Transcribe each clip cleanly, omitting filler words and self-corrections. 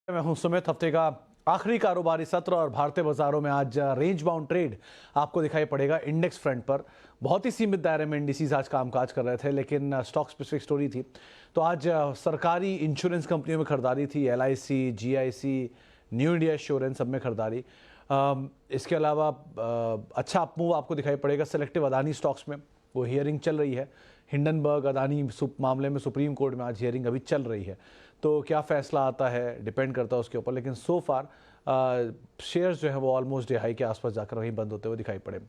मैं हूं सुमित। हफ्ते का आखिरी कारोबारी सत्र और भारतीय बाजारों में आज रेंज बाउंड ट्रेड आपको दिखाई पड़ेगा। इंडेक्स फ्रंट पर बहुत ही सीमित दायरे में इंडिसेस आज कामकाज कर रहे थे, लेकिन स्टॉक स्पेसिफिक स्टोरी थी। तो आज सरकारी इंश्योरेंस कंपनियों में खरीदारी थी, LIC, GIC, new India assurance, सब में खरीदारी। इसके अलावा अच्छा अपमूव आपको दिखाई पड़ेगा सेलेक्टिव अदानी स्टॉक्स में। वो हियरिंग चल रही है हिंडनबर्ग अदानी मामले में, सुप्रीम कोर्ट में आज हियरिंग अभी चल रही है। तो क्या फैसला आता है डिपेंड करता है उसके ऊपर, लेकिन सो फार शेयर्स जो है वो ऑलमोस्ट हाई के आसपास जाकर वहीं बंद होते हुए दिखाई पड़े।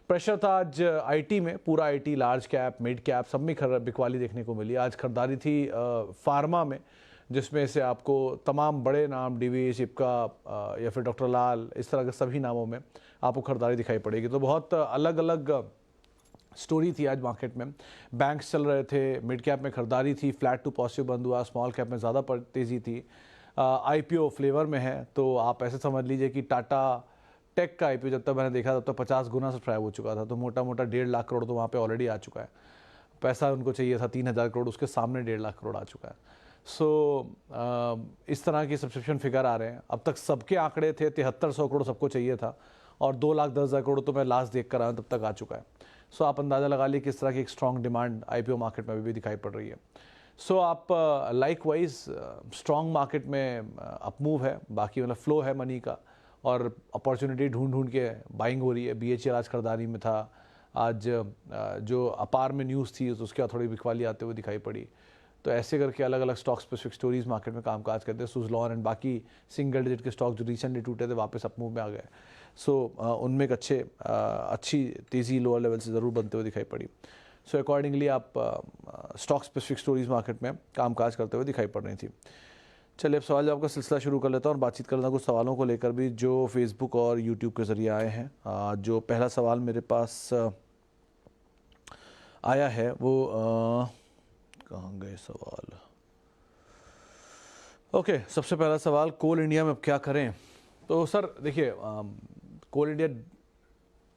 प्रेशर था आज IT में, पूरा IT, large cap, mid cap, सब में बिकवाली देखने को मिली। आज खरीदारी थी फार्मा में, जिसमें से आपको तमाम बड़े नाम DVS, इप्का या फिर डॉक्टर लाल, इस तरह के सभी नामों में आपको खरीदारी दिखाई पड़ेगी। तो बहुत अलग अलग स्टोरी थी आज मार्केट में। बैंक्स चल रहे थे, मिड कैप में खरीदारी थी, फ्लैट टू पॉजिटिव बंद हुआ, स्मॉल कैप में ज़्यादा तेज़ी थी। IPO फ्लेवर में है, तो आप ऐसे समझ लीजिए कि टाटा टेक का IPO जब तक मैंने देखा तब तक 50 गुना सब्सक्राइब हो चुका था। तो मोटा मोटा 1.5 लाख करोड़ तो वहाँ पे ऑलरेडी आ चुका है। पैसा उनको चाहिए था 3,000 करोड़, उसके सामने 1.5 लाख करोड़ आ चुका है। इस तरह की सब्सक्रिप्शन फिगर आ रहे हैं। अब तक सबके आंकड़े थे 7300 करोड़ सबको चाहिए था, और 2,10,000 करोड़ तो मैं लास्ट देख कर आया तब तक आ चुका है। आप अंदाज़ा लगा लीजिए किस तरह की एक स्ट्रॉन्ग डिमांड IPO मार्केट में भी दिखाई पड़ रही है। आप लाइक वाइज स्ट्रॉन्ग मार्केट में अपमूव है, बाकी मतलब फ्लो है मनी का, और अपॉर्चुनिटी ढूंढ ढूंढ के बाइंग हो रही है। BHEL आज खरीदारी में था। आज जो अपार में न्यूज़ थी उसके बाद थोड़ी बिकवाली आते हुए दिखाई पड़ी। तो ऐसे करके अलग अलग स्टॉक स्पेसिफिक स्टोरीज मार्केट में कामकाज करते हैं। सुज़लॉन एंड बाकी सिंगल डिजिट के स्टॉक जो रिसेंटली टूटे थे वापस अपमूव में आ गए। उनमें एक अच्छी तेज़ी लोअर लेवल से ज़रूर बनते हुए दिखाई पड़ी। अकॉर्डिंगली आप स्टॉक स्पेसिफिक स्टोरीज मार्केट में कामकाज करते हुए दिखाई पड़ रही थी। चलिए अब सवाल जवाब का सिलसिला शुरू कर लेता हूँ और बातचीत कर लेता हूँ कुछ सवालों को लेकर भी जो फेसबुक और यूट्यूब के ज़रिए आए हैं। जो पहला सवाल मेरे पास आया है वो कहाँ गए सवाल। ओके, सबसे पहला सवाल, कोल इंडिया में अब क्या करें। तो सर देखिए, कोल इंडिया,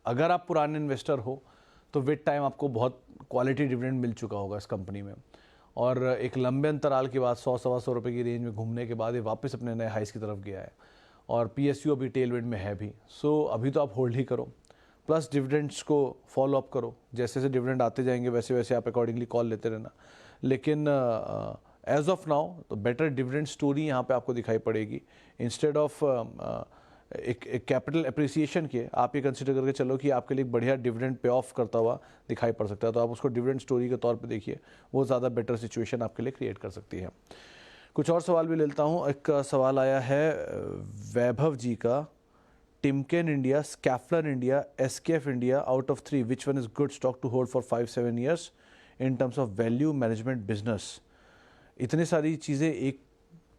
अगर आप पुराने इन्वेस्टर हो तो विद टाइम आपको बहुत क्वालिटी डिविडेंड मिल चुका होगा इस कंपनी में, और एक लंबे अंतराल के बाद 100-125 रुपये की रेंज में घूमने के बाद ये वापस अपने नए हाइस की तरफ गया है, और PSU अभी टेलविंड में है भी। अभी तो आप होल्ड ही करो, प्लस डिविडेंड्स को फॉलो अप करो। जैसे जैसे डिविडेंड आते जाएंगे वैसे वैसे आप अकॉर्डिंगली कॉल लेते रहना। लेकिन एज ऑफ नाउ तो बेटर डिविडेंड स्टोरी यहाँ पे आपको दिखाई पड़ेगी। इंस्टेड ऑफ एक कैपिटल अप्रिसिएशन के, आप ये कंसिडर करके चलो कि आपके लिए बढ़िया डिविडेंड पे ऑफ करता हुआ दिखाई पड़ सकता है, तो आप उसको डिविडेंड स्टोरी के तौर पे देखिए, वो ज़्यादा बेटर सिचुएशन आपके लिए क्रिएट कर सकती है। कुछ और सवाल भी लेता हूँ। एक सवाल आया है वैभव जी का, Timken India, Schaeffler India, SKF India, out of 3 which one is good stock to hold for 5-7 years in terms of value, management, business. इतनी सारी चीज़ें एक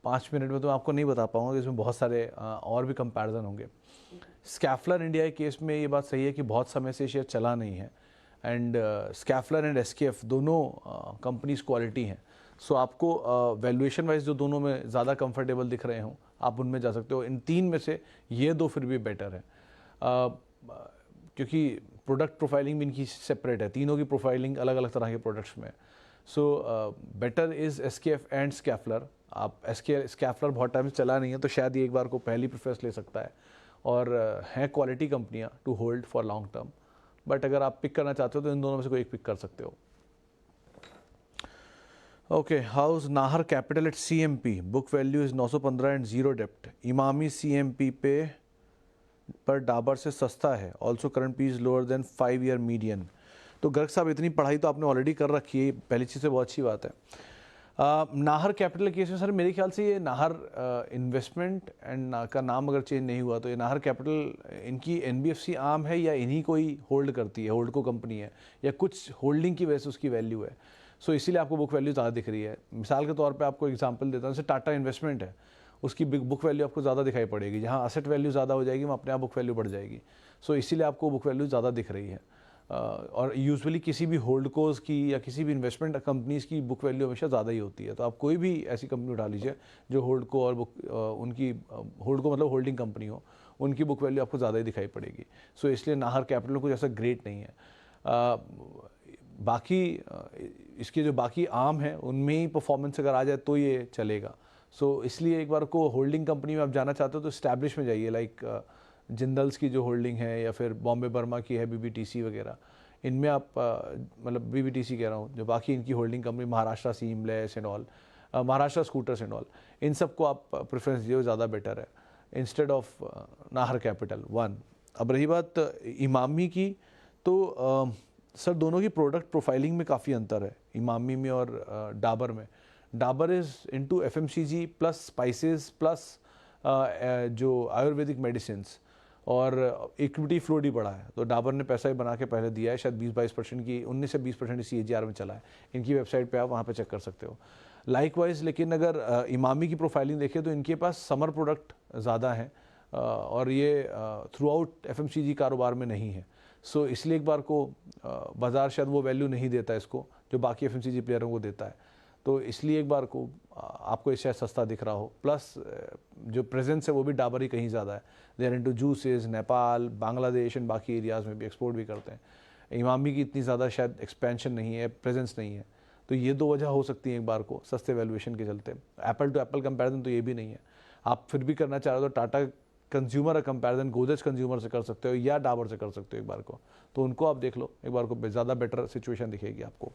5 मिनट में तो आपको नहीं बता पाऊंगा, इसमें बहुत सारे और भी कंपैरिजन होंगे। स्कैफलर इंडिया के केस में ये बात सही है कि बहुत समय से शेयर चला नहीं है, एंड स्कैफलर एंड SKF दोनों कंपनीज क्वालिटी हैं। आपको वैल्यूएशन वाइज जो दोनों में ज़्यादा कंफर्टेबल दिख रहे हो आप उनमें जा सकते हो। इन 3 में से ये 2 फिर भी बेटर है, क्योंकि प्रोडक्ट प्रोफाइलिंग भी इनकी सेपरेट है, तीनों की प्रोफाइलिंग अलग अलग तरह के प्रोडक्ट्स में। Better is SKF and Schaeffler. आप स्कैफलर बहुत टाइम से चला नहीं है, तो शायद ये एक बार को पहली प्रेफरेंस ले सकता है, और हैं क्वालिटी कंपनियां to hold for long term. But अगर आप पिक करना चाहते हो तो इन दोनों में से कोई एक पिक कर सकते हो। Okay, house Nahar capital at CMP, book value is 915 and 0 डेप्ट। इमामी CMP पे पर डाबर से सस्ता है, also current P is lower than 5 year median. तो गर्ग साहब, इतनी पढ़ाई तो आपने ऑलरेडी कर रखी है, पहली चीज़ से बहुत अच्छी बात है। नाहर कैपिटल केस में सर मेरे ख्याल से ये नाहर इन्वेस्टमेंट एंड का नाम अगर चेंज नहीं हुआ तो ये नाहर कैपिटल इनकी NBFC आम है, या इन्हीं को ही होल्ड करती है, होल्ड को कंपनी है, या कुछ होल्डिंग की वजह से उसकी वैल्यू है। इसीलिए आपको बुक वैल्यू ज़्यादा दिख रही है। मिसाल के तौर पे आपको एग्जांपल देता हूँ, जैसे टाटा इन्वेस्टमेंट है, उसकी बिग बुक वैल्यू आपको ज़्यादा दिखाई पड़ेगी। जहाँ असेट वैल्यू ज़्यादा हो जाएगी वहाँ अपने आप बुक वैल्यू बढ़ जाएगी। इसीलिए आपको बुक वैल्यू ज़्यादा दिख रही है। और यूजुअली किसी भी होल्डकोज की या किसी भी इन्वेस्टमेंट कंपनीज़ की बुक वैल्यू हमेशा ज़्यादा ही होती है। तो आप कोई भी ऐसी कंपनी उठा लीजिए जो होल्डको और उनकी होल्डको मतलब होल्डिंग कंपनी हो, उनकी बुक वैल्यू आपको ज़्यादा ही दिखाई पड़ेगी। इसलिए नाहर कैपिटल कुछ ऐसा ग्रेट नहीं है। बाकी इसके जो बाकी आम हैं उनमें ही परफॉर्मेंस अगर आ जाए तो ये चलेगा। सो इसलिए एक बार को होल्डिंग कंपनी में आप जाना चाहते हो तो स्टैब्लिश में जाइए, लाइक जिंदल्स की जो होल्डिंग है या फिर बॉम्बे बर्मा की है बीबीटीसी वगैरह, इनमें आप मतलब बीबीटीसी कह रहा हूँ, जो बाकी इनकी holding company Maharashtra seamless and all, Maharashtra scooters and all, इन सबको आप प्रेफरेंस दिए, ज़्यादा बेटर है instead of Nahar capital one. अब रही बात इमामी की, तो सर दोनों की प्रोडक्ट प्रोफाइलिंग में काफ़ी अंतर है इमामी में और डाबर में। Dabur is into FMCG plus spices plus जो आयुर्वेदिक मेडिसिन्स, और इक्विटी फ्लोट ही बढ़ा है, तो डाबर ने पैसा ही बना के पहले दिया है, शायद 20-22% की, 19 से 20% CAGR में चला है। इनकी वेबसाइट पे आप वहाँ पे चेक कर सकते हो। लाइकवाइज लेकिन अगर इमामी की प्रोफाइलिंग देखें तो इनके पास समर प्रोडक्ट ज़्यादा हैं और ये थ्रू आउट FMCG कारोबार में नहीं है। सो इसलिए एक बार को बाज़ार शायद वो वैल्यू नहीं देता इसको जो बाकी FMCG प्लेयरों को देता है, तो इसलिए एक बार को आपको ये शायद सस्ता दिख रहा हो। प्लस जो प्रेजेंस है वो भी डाबर ही कहीं ज़्यादा है। They are into juices, Nepal, Bangladesh and बाकी एरियाज़ में भी एक्सपोर्ट भी करते हैं। इमामी की इतनी ज़्यादा शायद एक्सपेंशन नहीं है, प्रेजेंस नहीं है, तो ये दो वजह हो सकती है एक बार को सस्ते वैल्यूएशन के चलते। एप्पल टू एप्पल कंपैरिजन तो ये भी नहीं है। आप फिर भी करना चाह रहे हो तो Tata consumer comparison Godrej consumer से कर सकते हो या डाबर से कर सकते हो एक बार को, तो उनको आप देख लो एक बार को, ज़्यादा बेटर सिचुएशन दिखेगी आपको।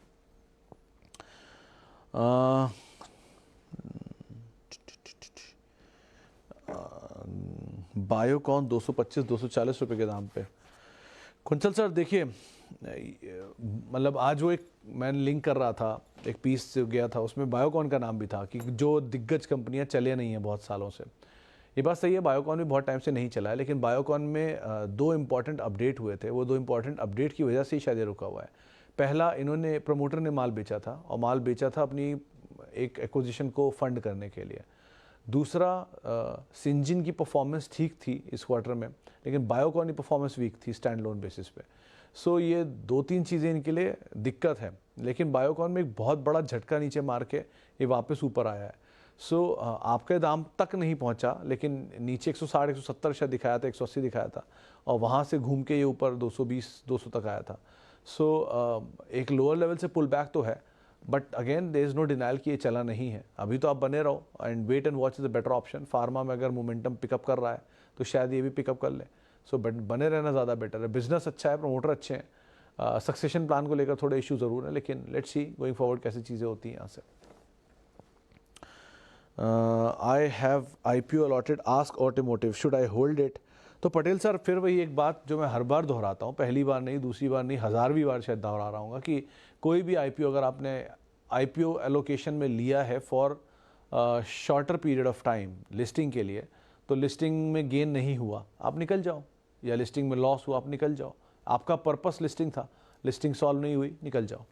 बायोकॉन 225-240 रुपये के दाम पे। कुंचल सर देखिए, मतलब आज वो एक मैंने लिंक कर रहा था, एक पीस जो गया था उसमें बायोकॉन का नाम भी था कि जो दिग्गज कंपनियां चले नहीं हैं बहुत सालों से। ये बात सही है, बायोकॉन भी बहुत टाइम से नहीं चला है, लेकिन बायोकॉन में दो इम्पॉर्टेंट अपडेट हुए थे। वो दो इम्पॉर्टेंट अपडेट की वजह से ही शायद ये रुका हुआ है। पहला, इन्होंने प्रमोटर ने माल बेचा था और माल बेचा था अपनी एक एक्विजिशन को फंड करने के लिए। दूसरा, सिंजिन की परफॉर्मेंस ठीक थी इस क्वार्टर में, लेकिन बायोकॉन की परफॉर्मेंस वीक थी स्टैंड लोन बेसिस पे। सो ये 2-3 चीज़ें इनके लिए दिक्कत है, लेकिन बायोकॉन में एक बहुत बड़ा झटका नीचे मार के ये वापस ऊपर आया है। सो आपके दाम तक नहीं पहुंचा, लेकिन नीचे 160-170 शायद दिखाया था, 180 दिखाया था, और वहाँ से घूम के ये ऊपर 220-200 तक आया था। सो एक लोअर लेवल से पुल बैक तो है, but again there is no denial कि ये चला नहीं है। अभी तो आप बने रहो and wait and watch is a better option. Pharma में अगर मोमेंटम पिकअप कर रहा है तो शायद ये भी पिकअप कर ले। सो बने रहना ज़्यादा बेटर है। बिजनेस अच्छा है, प्रमोटर अच्छे हैं, सक्सेशन प्लान को लेकर थोड़े इशू ज़रूर है, लेकिन लेट्स सी गोइंग फॉरवर्ड कैसी चीज़ें होती हैं यहाँ से। I have IPO allotted, ask automotive, should I hold it? तो पटेल सर फिर वही एक बात जो मैं हर बार दोहराता हूँ, पहली बार नहीं, दूसरी बार नहीं, 1000वीं बार शायद दोहरा रहा हूँ कि कोई भी IPO अगर आपने IPO एलोकेशन में लिया है for shorter period of time listing के लिए, तो लिस्टिंग में गेन नहीं हुआ आप निकल जाओ, या लिस्टिंग में लॉस हुआ आप निकल जाओ। आपका पर्पस लिस्टिंग था, लिस्टिंग सॉल्व नहीं हुई, निकल जाओ।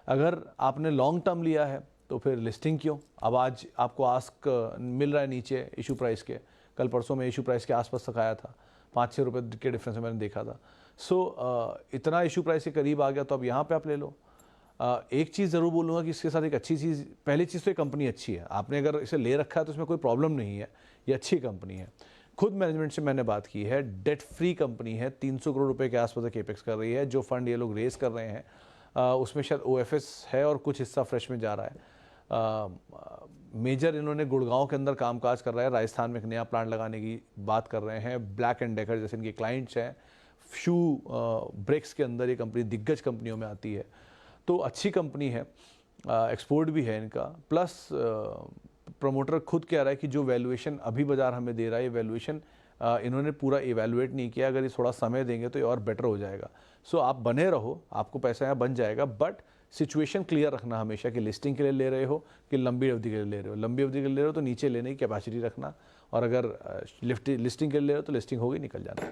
अगर आपने लॉन्ग टर्म लिया है तो फिर लिस्टिंग क्यों? अब आज आपको आस्क मिल रहा है नीचे इशू प्राइस के, कल परसों में इशू प्राइस के आसपास तक आया था, 5-6 रुपये के डिफरेंस में मैंने देखा था। सो इतना इशू प्राइस के करीब आ गया तो अब यहाँ पे आप ले लो। एक चीज़ ज़रूर बोलूँगा कि इसके साथ एक अच्छी चीज़, पहली चीज़ तो ये कंपनी अच्छी है, आपने अगर इसे ले रखा है तो इसमें कोई प्रॉब्लम नहीं है, ये अच्छी कंपनी है। खुद मैनेजमेंट से मैंने बात की है, डेट फ्री कंपनी है, 300 करोड़ रुपए के आसपास केपेक्स कर रही है। जो फंड ये लोग रेस कर रहे हैं उसमें शायद OFS है और कुछ हिस्सा फ्रेश में जा रहा है। मेजर इन्होंने गुड़गांव के अंदर कामकाज कर रहा है, राजस्थान में एक नया प्लांट लगाने की बात कर रहे हैं। ब्लैक एंड डेकर जैसे इनके क्लाइंट्स हैं, शू ब्रेक्स के अंदर ये कंपनी दिग्गज कंपनियों में आती है, तो अच्छी कंपनी है, एक्सपोर्ट भी है इनका। प्लस प्रमोटर खुद कह रहा है कि जो वैल्यूएशन अभी बाजार हमें दे रहा है, ये वैल्यूएशन इन्होंने पूरा इवैल्यूएट नहीं किया, अगर ये थोड़ा समय देंगे तो ये और बेटर हो जाएगा। सो आप बने रहो, आपको पैसा यहाँ बन जाएगा, बट सिचुएशन क्लियर रखना हमेशा कि लिस्टिंग के लिए ले रहे हो कि लंबी अवधि के लिए ले रहे हो। लंबी अवधि के लिए ले रहे हो तो नीचे लेने की कैपेसिटी रखना, और अगर लिस्टिंग के लिए ले रहे हो तो लिस्टिंग होगी, निकल जाना।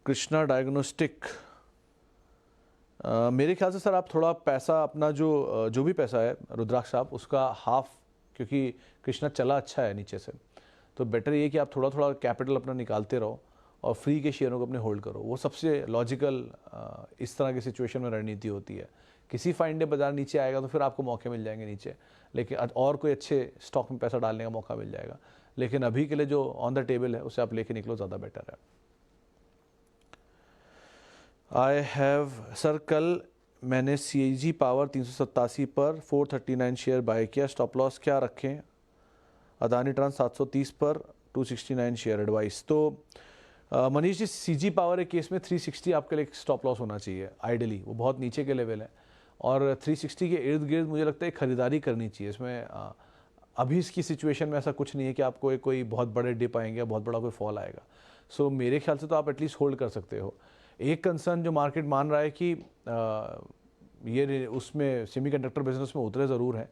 कृष्णा डायग्नोस्टिक, मेरे ख्याल से सर आप थोड़ा पैसा अपना जो भी पैसा है रुद्राक्ष साहब, उसका हाफ, क्योंकि कृष्णा चला अच्छा है नीचे से, तो बेटर ये कि आप थोड़ा थोड़ा कैपिटल अपना निकालते रहो और फ्री के शेयरों को अपने होल्ड करो। वो सबसे लॉजिकल इस तरह की सिचुएशन में रणनीति होती है। किसी फाइन डे बाजार नीचे आएगा तो फिर आपको मौके मिल जाएंगे नीचे, लेकिन और कोई अच्छे स्टॉक में पैसा डालने का मौका मिल जाएगा, लेकिन अभी के लिए जो ऑन द टेबल है उसे आप लेके निकलो, ज़्यादा बेटर है। आई हैव सर, कल मैंने CG पावर 387 पर 439 शेयर बाय किया, स्टॉप लॉस क्या रखें? अदानी ट्रांस 730 पर 269 शेयर एडवाइस। तो मनीष जी, CG पावर के केस में 360 आपके लिए स्टॉप लॉस होना चाहिए आइडियली, वो बहुत नीचे के लेवल है और 360 के इर्द गिर्द मुझे लगता है खरीदारी करनी चाहिए इसमें। अभी इसकी सिचुएशन में ऐसा कुछ नहीं है कि आपको कोई बहुत बड़े डिप आएंगे, बहुत बड़ा कोई फॉल आएगा। सो मेरे ख्याल से तो आप एटलीस्ट होल्ड कर सकते हो। एक कंसर्न जो मार्केट मान रहा है कि ये उसमें सेमीकंडक्टर बिजनेस में उतरे ज़रूर हैं,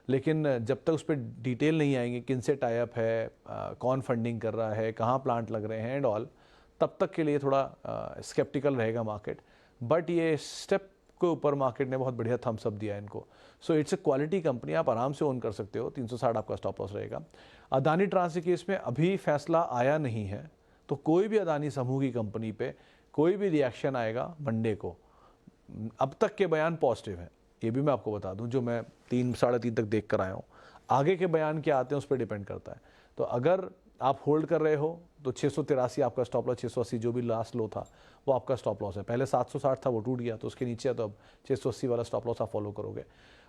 लेकिन जब तक उस पर डिटेल नहीं आएंगे, किन से टाई अप है, कौन फंडिंग कर रहा है, कहाँ प्लांट लग रहे हैं एंड ऑल, तब तक के लिए थोड़ा स्केप्टिकल रहेगा मार्केट। बट ये स्टेप के ऊपर मार्केट ने बहुत बढ़िया थम्स अप दिया है इनको। So it's a quality company, आप आराम से ओन कर सकते हो। 360 आपका स्टॉप लॉस रहेगा। अदानी ट्रांस के केस में अभी फैसला आया नहीं है, तो कोई भी अदानी समूह की कंपनी पे कोई भी रिएक्शन आएगा मंडे को, अब तक के बयान पॉजिटिव हैं, ये भी मैं आपको बता दूं, जो मैं 3 साढ़े 3 तक देख कर आया हूँ। आगे के बयान क्या आते हैं उस पर डिपेंड करता है। तो अगर आप होल्ड कर रहे हो तो 683 आपका स्टॉप लॉस, 680 जो भी लास्ट लो था वो आपका स्टॉप लॉस है। पहले 760 था, वो टूट गया तो उसके नीचे है, तो अब 680 वाला स्टॉप लॉस आप फॉलो करोगे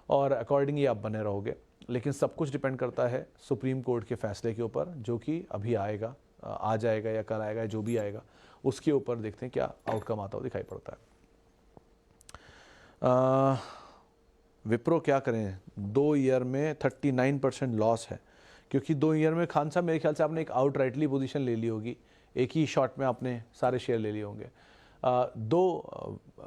और अकॉर्डिंगली आप बने रहोगे। लेकिन सब कुछ डिपेंड करता है सुप्रीम कोर्ट के फैसले के ऊपर, जो कि अभी आएगा, आ जाएगा या कल आएगा, जो भी आएगा उसके ऊपर देखते हैं क्या आउटकम आता हुआ दिखाई पड़ता है। विप्रो क्या करें? 2 ईयर में 39% लॉस है, क्योंकि 2 ईयर में खान साहब मेरे ख्याल से आपने एक आउटराइटली पोजीशन ले ली होगी, एक ही शॉट में आपने सारे शेयर ले लिए होंगे।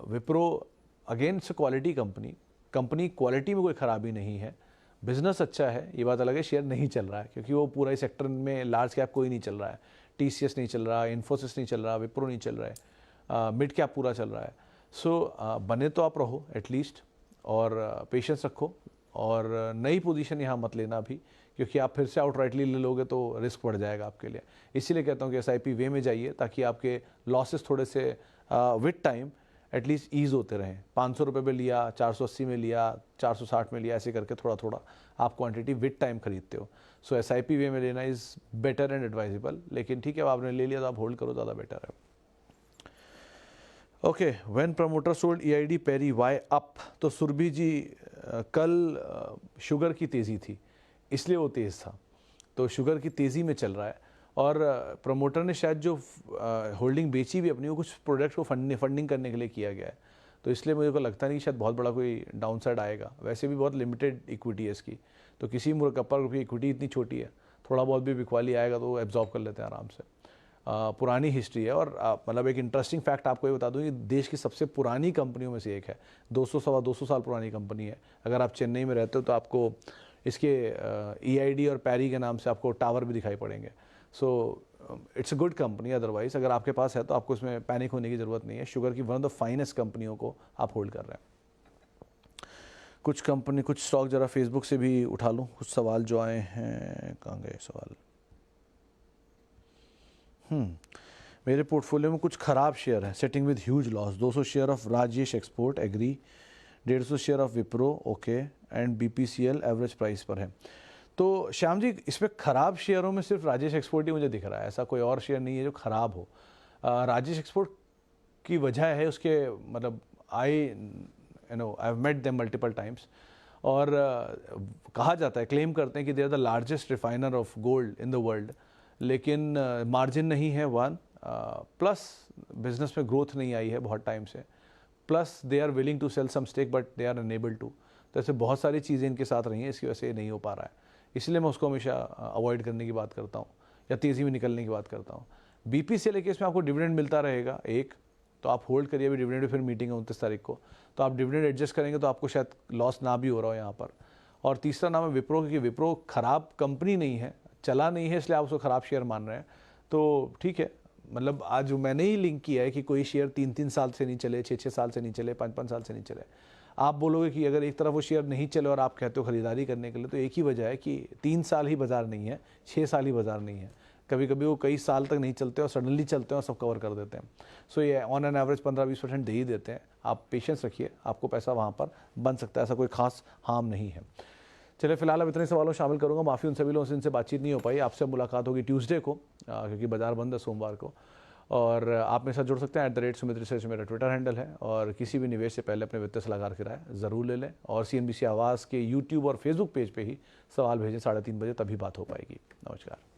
विप्रो अगेन से क्वालिटी कंपनी क्वालिटी में कोई ख़राबी नहीं है, बिजनेस अच्छा है, ये बात अलग है शेयर नहीं चल रहा है, क्योंकि वो पूरा इस सेक्टर में लार्ज कैप कोई नहीं चल रहा है। TCS नहीं चल रहा, इन्फोसिस नहीं चल रहा, विप्रो नहीं चल रहा है, मिड कैप पूरा चल रहा है। सो बने तो आप रहो एटलीस्ट, और पेशेंस रखो, और नई पोजीशन यहाँ मत लेना अभी, क्योंकि आप फिर से आउटराइटली ले लोगे तो रिस्क बढ़ जाएगा आपके लिए। इसीलिए कहता हूँ कि SIP वे में जाइए, ताकि आपके लॉसेस थोड़े से विद टाइम एटलीस्ट ईज होते रहें। 500 रुपये में लिया, 480 में लिया, 460 में लिया, ऐसे करके थोड़ा थोड़ा आप क्वांटिटी विद टाइम खरीदते हो। सो SIP वे में लेना इज़ बेटर एंड एडवाइजेबल। लेकिन ठीक है, आपने ले लिया तो आप होल्ड करो, ज़्यादा बेटर है। Okay, when promoter sold EID Parry why up? तो सुरभि जी, कल शुगर की तेज़ी थी इसलिए वो तेज़ था, तो शुगर की तेज़ी में चल रहा है। और प्रमोटर ने शायद जो होल्डिंग बेची भी अपनी, वो कुछ प्रोडक्ट को फंडिंग करने के लिए किया गया है, तो इसलिए मुझे को लगता नहीं शायद बहुत बड़ा कोई डाउनसाइड आएगा। वैसे भी बहुत लिमिटेड इक्विटी है इसकी, तो किसी कप्पा ग्रुप की इक्विटी इतनी छोटी है, थोड़ा बहुत भी बिकवाली आएगा तो वो एब्जॉर्ब कर लेते हैं आराम से। पुरानी हिस्ट्री है, और मतलब एक इंटरेस्टिंग फैक्ट आपको ये बता दूं कि देश की सबसे पुरानी कंपनियों में से एक है, 200 साल पुरानी कंपनी है। अगर आप चेन्नई में रहते हो तो आपको इसके EID और पैरी के नाम से आपको टावर भी दिखाई पड़ेंगे। So it's a good company. Otherwise अगर आपके पास है तो आपको इसमें पैनिक होने की ज़रूरत नहीं है। शुगर की वन ऑफ द फाइनेस्ट कंपनियों को आप होल्ड कर रहे हैं। कुछ स्टॉक जरा फेसबुक से भी उठा लूँ, कुछ सवाल जो आए हैं। कहाँ गए सवाल? मेरे पोर्टफोलियो में कुछ ख़राब शेयर हैं, setting with huge loss. 200 share of Rajesh export agree, 150 share of Wipro okay, and BPCL average price पर है। तो श्याम जी, इसमें ख़राब शेयरों में सिर्फ राजेश एक्सपोर्ट ही मुझे दिख रहा है, ऐसा कोई और शेयर नहीं है जो ख़राब हो। राजेश एक्सपोर्ट की वजह है उसके, मतलब I have met them multiple times, और कहा जाता है, क्लेम करते हैं कि they are the largest refiner of gold in the world, लेकिन मार्जिन नहीं है वन, प्लस बिजनेस में ग्रोथ नहीं आई है बहुत टाइम से, plus they are willing to sell some stake but they are unable to. तो ऐसे बहुत सारी चीज़ें इनके साथ रही हैं, इसकी वजह से नहीं हो पा रहा है, इसलिए मैं उसको हमेशा अवॉइड करने की बात करता हूँ या तेज़ी में निकलने की बात करता हूँ। BPCL केस में आपको डिविडेंड मिलता रहेगा एक, तो आप होल्ड करिए। अभी डिविडेंड फिर मीटिंग है 29 तारीख को, तो आप डिविडेंड एडजस्ट करेंगे तो आपको शायद लॉस ना भी हो रहा हो यहाँ पर। और तीसरा नाम है विप्रो, क्योंकि विप्रो ख़राब कंपनी नहीं है, चला नहीं है, इसलिए आप उसको ख़राब शेयर मान रहे हैं, तो ठीक है। मतलब आज मैंने ही लिंक किया है कि कोई शेयर 3-3 साल से नहीं चले, 6-6 साल से नहीं चले, 5-5 साल से नहीं चले। आप बोलोगे कि अगर एक तरफ वो शेयर नहीं चले और आप कहते हो खरीदारी करने के लिए, तो एक ही वजह है कि 3 साल ही बाज़ार नहीं है, 6 साल ही बाज़ार नहीं है। कभी कभी वो कई साल तक नहीं चलते और सडनली चलते हैं और सब कवर कर देते हैं। सो ये ऑन एन एवरेज 15-20% दे ही देते हैं। आप पेशेंस रखिए, आपको पैसा वहाँ पर बन सकता है, ऐसा कोई खास हार्म नहीं है। चलिए, फिलहाल अब इतने सवालों शामिल करूंगा। माफ़ी उन सभी लोगों से जिनसे बातचीत नहीं हो पाई। आपसे मुलाकात होगी ट्यूसडे को, क्योंकि बाजार बंद है सोमवार को। और आप मेरे साथ जुड़ सकते हैं @सुमित रिसर्च मेरा ट्विटर हैंडल है। और किसी भी निवेश से पहले अपने वित्तीय सलाहकार की राय ज़रूर ले लें। और CNBC आवाज़ के YouTube और Facebook पेज पे ही सवाल भेजें 3:30 बजे, तभी बात हो पाएगी। नमस्कार।